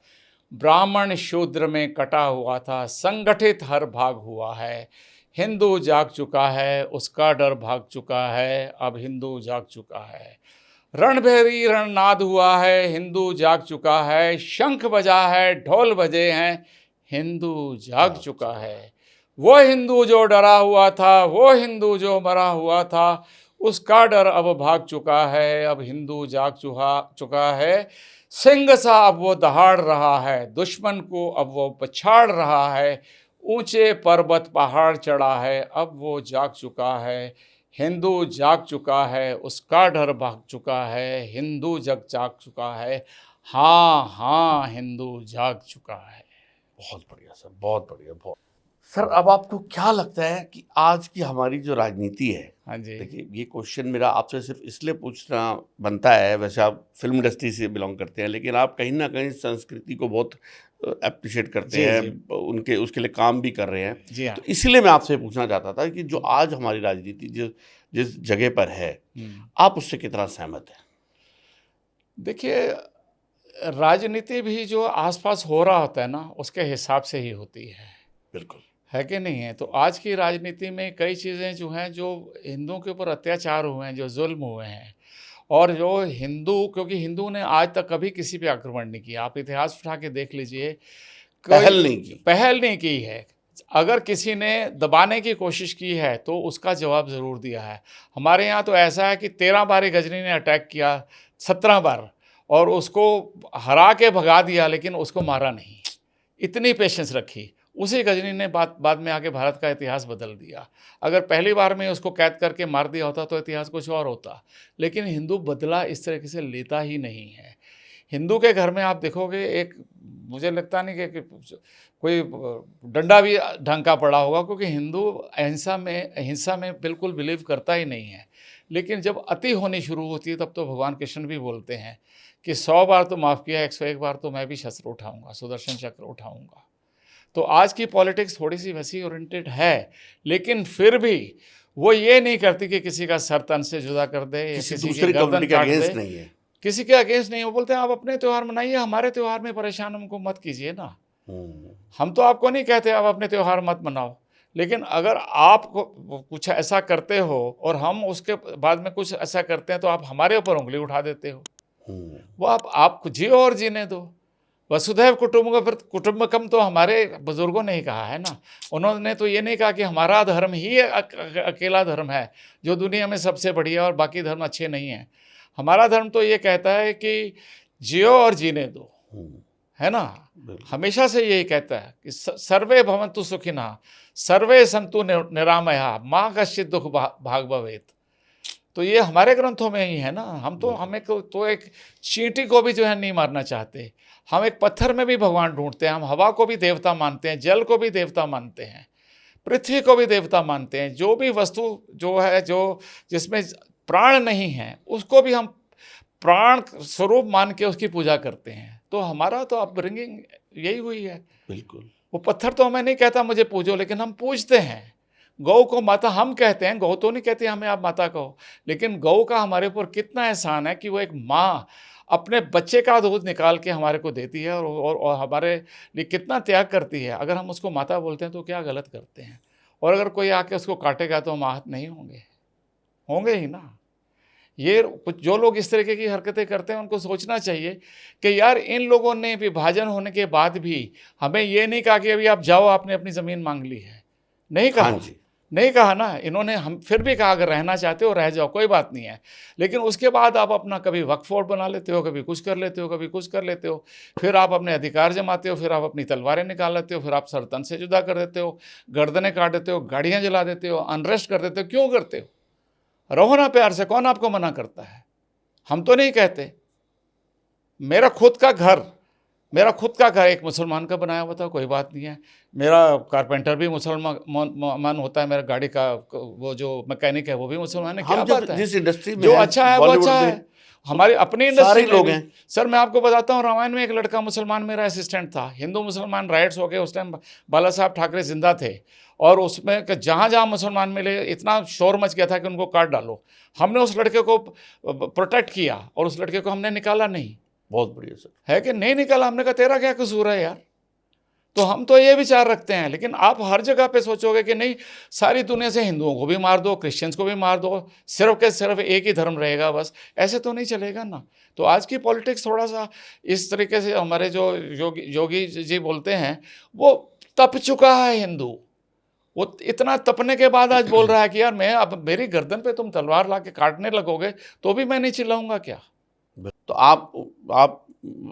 ब्राह्मण शूद्र में कटा हुआ था, संगठित हर भाग हुआ है। हिंदू जाग चुका है, उसका डर भाग चुका है, अब हिंदू जाग चुका है। रणभेरी रणनाद हुआ है, हिंदू जाग चुका है। शंख बजा है, ढोल बजे हैं, हिंदू जाग चुका है। वो हिंदू जो डरा हुआ था, वो हिंदू जो मरा हुआ था, उसका डर अब भाग चुका है, अब हिंदू जाग चुका है। सिंह सा अब वो दहाड़ रहा है, दुश्मन को अब वो पछाड़ रहा है। ऊंचे पर्वत पहाड़ चढ़ा है, अब वो जाग चुका है। हिंदू जाग चुका है, उसका डर भाग चुका है, हिंदू जग जाग चुका है। हाँ हाँ, हिंदू जाग चुका है। बहुत बढ़िया सर, बहुत बढ़िया, बहुत। सर अब आपको क्या लगता है कि आज की हमारी जो राजनीति है, हाँ जी, देखिए ये क्वेश्चन मेरा आपसे सिर्फ इसलिए पूछना बनता है, वैसे आप फिल्म इंडस्ट्री से बिलोंग करते हैं, लेकिन आप कहीं ना कहीं संस्कृति को बहुत अप्रिशिएट करते जी, हैं, जी। उनके उसके लिए काम भी कर रहे हैं। जी हाँ। तो इसलिए मैं आपसे पूछना चाहता था कि जो आज हमारी राजनीति जिस जिस जगह पर है, आप उससे कितना सहमत हैं? देखिए, राजनीति भी जो आसपास हो रहा होता है ना, उसके हिसाब से ही होती बिल्कुल। है कि नहीं है? तो आज की राजनीति में कई चीज़ें जो हैं, जो हिंदुओं के ऊपर अत्याचार हुए हैं, जो जुल्म हुए हैं, और जो हिंदू, क्योंकि हिंदू ने आज तक कभी किसी पे आक्रमण नहीं किया। आप इतिहास उठा के देख लीजिए, पहल नहीं की। पहल नहीं की है। अगर किसी ने दबाने की कोशिश की है तो उसका जवाब ज़रूर दिया है। हमारे यहाँ तो ऐसा है कि 13 बार गजनी ने अटैक किया, 17 बार, और उसको हरा के भगा दिया, लेकिन उसको मारा नहीं। इतनी पेशेंस रखी। उसी गजनी ने बाद में आके भारत का इतिहास बदल दिया। अगर पहली बार में उसको कैद करके मार दिया होता तो इतिहास कुछ और होता। लेकिन हिंदू बदला इस तरीके से लेता ही नहीं है। हिंदू के घर में आप देखोगे, एक, मुझे लगता नहीं कि कोई डंडा भी ढंग का पड़ा होगा, क्योंकि हिंदू हिंसा में बिल्कुल बिलीव करता ही नहीं है। लेकिन जब अति होनी शुरू होती है, तब तो भगवान कृष्ण भी बोलते हैं कि 100 बार तो माफ़ किया, 101 बार तो मैं भी शस्त्र उठाऊंगा, सुदर्शन चक्र उठाऊंगा। तो आज की पॉलिटिक्स थोड़ी सी वैसी ओरिएंटेड है, लेकिन फिर भी वो ये नहीं करती कि किसी का सर तन से जुदा कर दे या किसी किसी की दूसरे गर्दन कम्युनिटी के काट दे। अगेंस्ट नहीं है। किसी के अगेंस्ट नहीं। वो बोलते हैं आप अपने त्यौहार मनाइए, हमारे त्यौहार में परेशान हमको मत कीजिए ना। हम तो आपको नहीं कहते आप अपने त्यौहार मत मनाओ, लेकिन अगर आप कुछ ऐसा करते हो और हम उसके बाद में कुछ ऐसा करते हैं, तो आप हमारे ऊपर उंगली उठा देते हो। वो आप जियो और जीने दो। वसुधैव कुटुंबकम तो हमारे बुजुर्गों ने ही कहा है ना। उन्होंने तो ये नहीं कहा कि हमारा धर्म ही अकेला धर्म है जो दुनिया में सबसे बढ़िया और बाकी धर्म अच्छे नहीं हैं। हमारा धर्म तो ये कहता है कि जियो और जीने दो, है ना। हमेशा से यही कहता है कि सर्वे भवन्तु सुखिनः, सर्वे सन्तु निरामयाः, मा कश्चित् दुःख भाग् भवेत्। तो ये हमारे ग्रंथों में ही है ना। हम तो तो एक चींटी को भी जो है नहीं मारना चाहते। हम एक पत्थर में भी भगवान ढूंढते हैं। हम हवा को भी देवता मानते हैं, जल को भी देवता मानते हैं, पृथ्वी को भी देवता मानते हैं। जो भी वस्तु जो है, जो जिसमें प्राण नहीं है, उसको भी हम प्राण स्वरूप मान के उसकी पूजा करते हैं। तो हमारा तो अपब्रिंगिंग यही हुई है। बिल्कुल। वो पत्थर तो हमें नहीं कहता मुझे पूजो, लेकिन हम पूजते हैं। गौ को माता हम कहते हैं, गौ तो नहीं कहती हमें आप माता कहो। लेकिन गौ का हमारे ऊपर कितना एहसान है कि वो एक माँ अपने बच्चे का दूध निकाल के हमारे को देती है और हमारे लिए कितना त्याग करती है। अगर हम उसको माता बोलते हैं तो क्या गलत करते हैं। और अगर कोई आके उसको काटेगा तो हम आहत नहीं होंगे? होंगे ही ना। ये कुछ जो लोग इस तरीके की हरकतें करते हैं, उनको सोचना चाहिए कि यार, इन लोगों ने विभाजन होने के बाद भी हमें ये नहीं कहा कि अभी आप जाओ, आपने अपनी ज़मीन मांग ली है। नहीं कहा। हाँ जी। नहीं कहा ना इन्होंने। हम फिर भी कहा अगर रहना चाहते हो रह जाओ, कोई बात नहीं है। लेकिन उसके बाद आप अपना कभी वक्फ बोर्ड बना लेते हो, कभी कुछ कर लेते हो, कभी कुछ कर लेते हो। फिर आप अपने अधिकार जमाते हो, फिर आप अपनी तलवारें निकाल लेते हो, फिर आप सर तन से जुदा कर देते हो, गर्दनें काट देते हो, गाड़ियाँ जला देते हो, अनरेस्ट कर देते हो। क्यों करते हो? रहो ना प्यार से, कौन आपको मना करता है? हम तो नहीं कहते। मेरा खुद का घर मेरा खुद का घर एक मुसलमान का बनाया हुआ था, कोई बात नहीं है। मेरा कारपेंटर भी मुसलमान होता है, मेरा गाड़ी का वो जो मैकेनिक है वो भी मुसलमान है। क्या हम बात है, जिस इंडस्ट्री में जो हैं, अच्छा है वो बॉलीवुड अच्छा में, है। हमारी अपनी सारे इंडस्ट्री में लोग भी। हैं। सर मैं आपको बताता हूँ, रामायण में एक लड़का मुसलमान मेरा असिस्टेंट था। हिंदू मुसलमान राइट्स हो गए उस टाइम, बाला साहब ठाकरे जिंदा थे, और उसमें जहाँ जहाँ मुसलमान मिले इतना शोर मच गया था कि उनको काट डालो। हमने उस लड़के को प्रोटेक्ट किया और उस लड़के को हमने निकाला नहीं। बहुत बढ़िया सर। है कि नहीं निकाला, हमने कहा तेरा क्या कसूर है यार। तो हम तो ये विचार रखते हैं, लेकिन आप हर जगह पे सोचोगे कि नहीं सारी दुनिया से हिंदुओं को भी मार दो, क्रिश्चियंस को भी मार दो, सिर्फ के सिर्फ एक ही धर्म रहेगा बस, ऐसे तो नहीं चलेगा ना। तो आज की पॉलिटिक्स थोड़ा सा इस तरीके से, हमारे जो योगी जी बोलते हैं, वो तप चुका है हिंदू। वो इतना तपने के बाद आज बोल रहा है कि यार मैं, अब मेरी गर्दन पे तुम तलवार ला के काटने लगोगे तो भी मैं नहीं चिल्लाऊंगा क्या। तो आप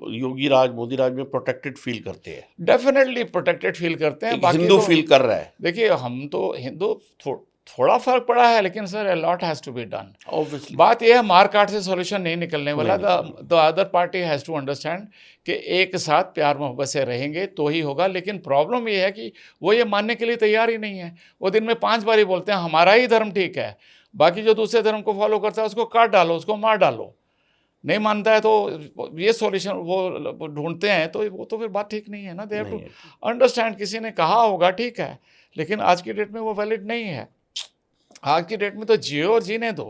योगी राज, मोदी राज में प्रोटेक्टेड फील करते हैं? डेफिनेटली प्रोटेक्टेड फील करते हैं। एक बाकी हिंदू तो फील कर रहा है? देखिए हम तो हिंदू, थोड़ा फर्क पड़ा है, लेकिन sir a lot has to be done. Obviously बात यह है, मार काट से सॉल्यूशन नहीं निकलने वाला। The other party has to understand कि एक साथ प्यार मोहब्बत से रहेंगे तो ही होगा। लेकिन प्रॉब्लम ये है कि वो ये मानने के लिए तैयार ही नहीं है। वो दिन में 5 बार ही बोलते हैं हमारा ही धर्म ठीक है, बाकी जो दूसरे धर्म को फॉलो करता है उसको काट डालो, उसको मार डालो। नहीं मानता है तो ये सॉल्यूशन वो ढूंढते हैं, तो वो तो फिर बात ठीक नहीं है ना। They have to understand. किसी ने कहा होगा ठीक है, लेकिन आज की डेट में वो वैलिड नहीं है। आज की डेट में तो जियो और जीने दो।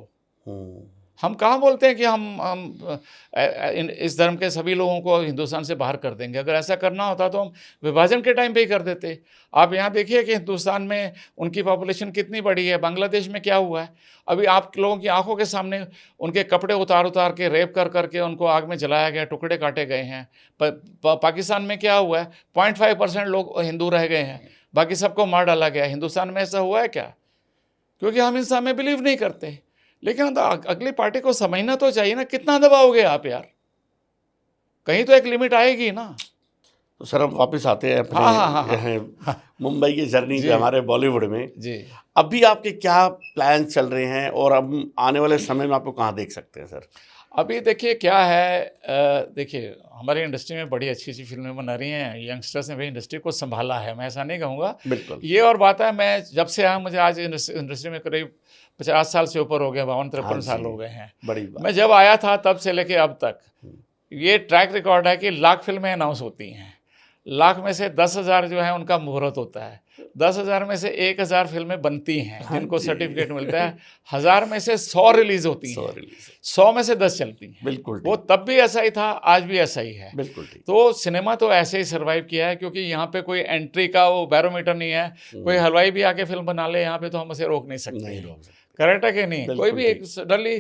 हम कहाँ बोलते हैं कि हम इस धर्म के सभी लोगों को हिंदुस्तान से बाहर कर देंगे। अगर ऐसा करना होता तो हम विभाजन के टाइम पे ही कर देते। आप यहाँ देखिए कि हिंदुस्तान में उनकी पॉपुलेशन कितनी बड़ी है, बांग्लादेश में क्या हुआ है। अभी आप लोगों की आंखों के सामने उनके कपड़े उतार के रेप कर करके उनको आग में जलाया गया, टुकड़े काटे गए हैं। पाकिस्तान में क्या हुआ है, 0.5% लोग हिंदू रह गए हैं, बाकी सबको मार डाला गया। हिंदुस्तान में ऐसा हुआ है क्या? क्योंकि हम इंसान में बिलीव नहीं करते। लेकिन अगली पार्टी को समझना तो चाहिए ना, कितना दबाओगे आप यार, कहीं तो एक लिमिट आएगी ना। तो सर हम वापस आते हैं अपने हाँ। मुंबई की जर्नी पे, हमारे बॉलीवुड में जी। अभी आपके क्या प्लान चल रहे हैं और अब आने वाले समय में आपको कहाँ देख सकते हैं सर? अभी देखिए क्या है, देखिए हमारी इंडस्ट्री में बड़ी अच्छी अच्छी फिल्में बना रही हैं, यंगस्टर्स ने भी इंडस्ट्री को संभाला है, मैं ऐसा नहीं कहूँगा। बिल्कुल। ये और बात है, मैं जब से आया, मुझे आज इंडस्ट्री में करीब 50 साल से ऊपर हो गए, 52-53 साल हो गए हैं। बड़ी बात। मैं जब आया था तब से लेके अब तक ये ट्रैक रिकॉर्ड है कि लाख फिल्में अनाउंस होती हैं, लाख में से 10,000 जो है उनका मुहूर्त होता है, 10,000 में से 1,000 फिल्में बनती हैं जिनको सर्टिफिकेट मिलता है, 1,000 में से 100 रिलीज होती हैं, 100 में से 10 चलती हैं। बिल्कुल। वो तब भी ऐसा ही था, आज भी ऐसा ही है। बिल्कुल। तो सिनेमा तो ऐसे ही सर्वाइव किया है, क्योंकि यहाँ पे कोई एंट्री का वो बैरोमीटर नहीं है। कोई हलवाई भी आके फिल्म बना ले यहाँ पे तो हम उसे रोक नहीं सकते। करेक्ट है कि नहीं? कोई भी एक सडनली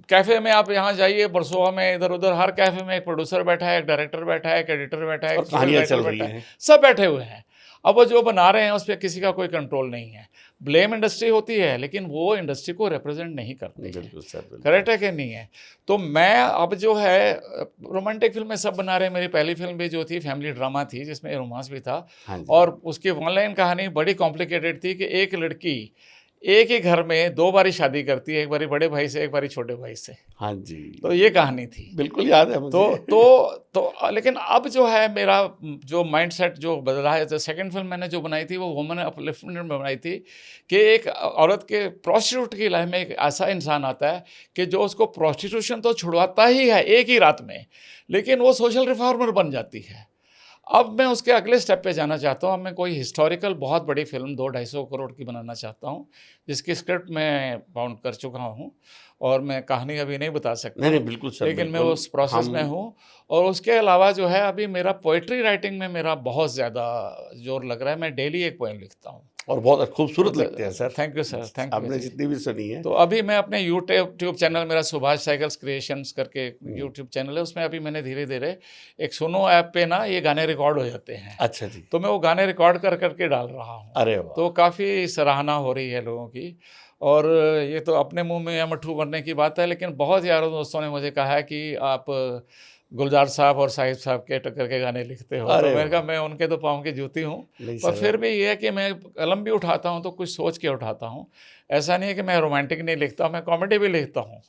कैफे में आप यहाँ जाइए बरसोवा में, इधर उधर हर कैफे में एक प्रोड्यूसर बैठा है, एक डायरेक्टर बैठा है, एक एडिटर बैठा है, एक कहानियां चल रही हैं, सब बैठे हुए हैं। अब वो जो बना रहे हैं उस पर किसी का कोई कंट्रोल नहीं है। ब्लेम इंडस्ट्री होती है, लेकिन वो इंडस्ट्री को रिप्रेजेंट नहीं करती। करेक्ट है कि नहीं है? तो मैं अब जो है रोमांटिक फिल्में सब बना रहे हैं। मेरी पहली फिल्म भी जो थी फैमिली ड्रामा थी, जिसमें रोमांस भी था, और उसकी ऑनलाइन कहानी बड़ी कॉम्प्लिकेटेड थी कि एक लड़की एक ही घर में 2 बारी शादी करती है, एक बारी बड़े भाई से, एक बारी छोटे भाई से। हाँ जी। तो ये कहानी थी, बिल्कुल याद है मुझे। तो लेकिन अब जो है मेरा जो माइंडसेट जो बदला है, तो सेकंड फिल्म मैंने जो बनाई थी वो वुमेन अपलिफ्टमेंट में बनाई थी कि एक औरत के प्रोस्टिट्यूट की लाइफ में एक ऐसा इंसान आता है कि जो उसको प्रोस्टिट्यूशन तो छुड़वाता ही है एक ही रात में, लेकिन वो सोशल रिफॉर्मर बन जाती है। अब मैं उसके अगले स्टेप पे जाना चाहता हूँ। अब मैं कोई हिस्टोरिकल बहुत बड़ी फिल्म 200-250 करोड़ की बनाना चाहता हूँ, जिसकी स्क्रिप्ट मैं बाउंड कर चुका हूँ, और मैं कहानी अभी नहीं बता सकता। नहीं बिल्कुल सर, लेकिन मैं उस प्रोसेस में हूँ। और उसके अलावा जो है अभी मेरा पोइट्री राइटिंग में मेरा बहुत ज़्यादा जोर लग रहा है। मैं डेली एक पोएम लिखता हूँ और बहुत खूबसूरत लिखते हैं sir. Thank you sir, thank you. आपने जितनी भी सुनी है। तो अभी मैं अपने यूट्यूब चैनल, मेरा सुभाष साइकिल्स क्रिएशंस करके यूट्यूब चैनल है, उसमें अभी मैंने धीरे धीरे एक सुनो ऐप पे ना ये गाने रिकॉर्ड हो जाते हैं। अच्छा जी। तो मैं वो गाने रिकॉर्ड कर करके डाल रहा हूँ। अरे वाह। तो काफ़ी सराहना हो रही है लोगों की। और ये तो अपने मुंह में या मट्ठू भरने की बात है, लेकिन बहुत यारों दोस्तों ने मुझे कहा है कि आप गुलजार साहब और साहिब साहब के टक्कर के गाने लिखते हो। तो मैंने कहा मैं उनके तो पाँव की जूती हूँ, पर फिर भी ये है कि मैं कलम भी उठाता हूँ तो कुछ सोच के उठाता हूँ। ऐसा नहीं है कि मैं रोमांटिक नहीं लिखता, मैं कॉमेडी भी लिखता हूँ।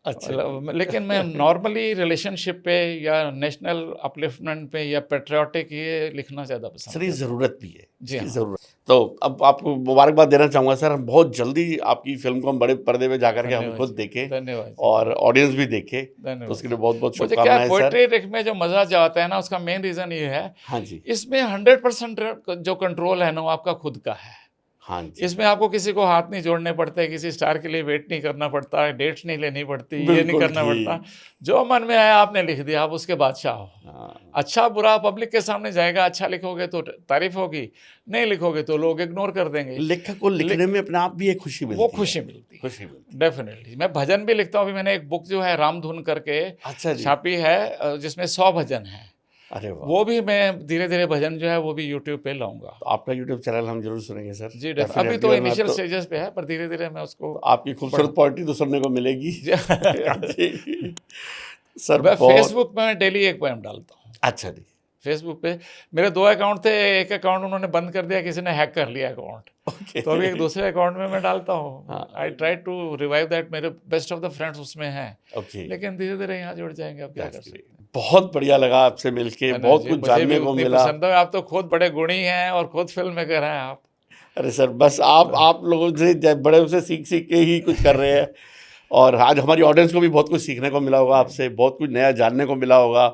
अच्छा लेकिन मैं नॉर्मली रिलेशनशिप पे या नेशनल अपलिफ्टमेंट पे या पेट्रियाटिक ये लिखना ज़्यादा पसंद सर ये करता हूँ। ज़रूरत भी है, जी इसकी हाँ। ज़रूरत। तो अब आपको मुबारकबाद देना चाहूँगा सर, हम बहुत जल्दी आपकी फ़िल्म को हम बड़े पर्दे पे जाकर के हम धन्यवाद खुद जी, देखें धन्यवाद जी, और ऑडियंस भी देखे, तो धन्यवाद उसके जी। लिए बहुत-बहुत मुझे क्या है, शुभकामनाएँ सर। पोएट्री लिखने में जो मज़ा जो आता है ना, उसका मेन रीज़न ये है, हाँ जी, इसमें 100% जो कंट्रोल है ना, वो आपका खुद का है। हाँ जी, इसमें आपको किसी को हाथ नहीं जोड़ने पड़ते, किसी स्टार के लिए वेट नहीं करना पड़ता है, डेट्स नहीं लेनी पड़ती, ये नहीं बिल्कुल करना पड़ता। ठीक। जो मन में आया आपने लिख दिया, आप उसके बादशाह हो। हाँ, अच्छा बुरा पब्लिक के सामने जाएगा, अच्छा लिखोगे तो तारीफ होगी, नहीं लिखोगे तो लोग इग्नोर कर देंगे। लेखक को ले, लिखने में अपने आप भी एक खुशी वो मिलती है, खुशी मिलती है, खुशी मिलती है। डेफिनेटली। मैं भजन भी लिखता हूँ। अभी मैंने एक बुक जो है रामधुन करके अच्छा जी, छापी है, जिसमें 100 भजन हैं। अरे वाह! वो भी मैं धीरे-धीरे भजन जो है वो भी यूट्यूब पे लाऊँगा। तो आपका यूट्यूब चैनल हम ज़रूर सुनेंगे सर, जी, अभी डेफ़िनेटली। तो और मैं इनिशियल तो स्टेजेस पे है, पर धीरे-धीरे मैं उसको तो आपकी खूबसूरत पोएट्री तो सुनने को मिलेगी। जी। हाँ जी, सर मैं बहुत फेसबुक पे मैं डेली एक पोएम डालता हूँ। अच्छा जी, फेसबुक पे मेरे 2 अकाउंट थे, एक अकाउंट उन्होंने बंद कर दिया, किसी ने हैक कर लिया अकाउंट। ओके। तो अभी एक दूसरे अकाउंट में मैं डालता हूँ। हाँ, I try to revive that, मेरे बेस्ट ऑफ द फ्रेंड्स उसमें हैं। ओके। लेकिन धीरे-धीरे यहाँ जुड़ जाएँगे, अब क्या कर दैट्स सकते ग्रेट। हैं। बहुत बढ़िया लगा आपसे मिलके, है ना बहुत जी, कुछ मुझे भी जानने को उतनी मिला। पसंद है। आप तो खुद बड़े गुणी हैं और खुद फ़िल्म मेकर हैं आप। अरे सर बस आप लोगों से बड़े से सीख के ही कुछ कर रहे हैं और आज हमारी ऑडियंस को भी बहुत कुछ सीखने को मिला होगा आपसे, बहुत कुछ नया जानने को मिला होगा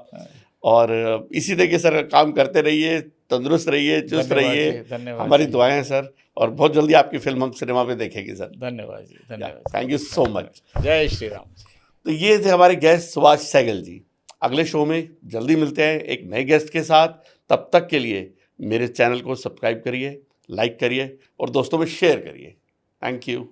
और इसी तरीके सर काम करते रहिए, तंदुरुस्त रहिए, चुस्त धन्यवाद रहिए। जी, धन्यवाद हमारी जी। दुआएं हैं सर और बहुत जल्दी आपकी फिल्म हम सिनेमा में देखेंगे सर। धन्यवाद जी, धन्यवाद जी। Thank you so much. जय श्री राम जी। तो ये थे हमारे गेस्ट सुभाष सहगल जी। अगले शो में जल्दी मिलते हैं एक नए गेस्ट के साथ। तब तक के लिए मेरे चैनल को सब्सक्राइब करिए, लाइक करिए और दोस्तों में शेयर करिए। Thank you.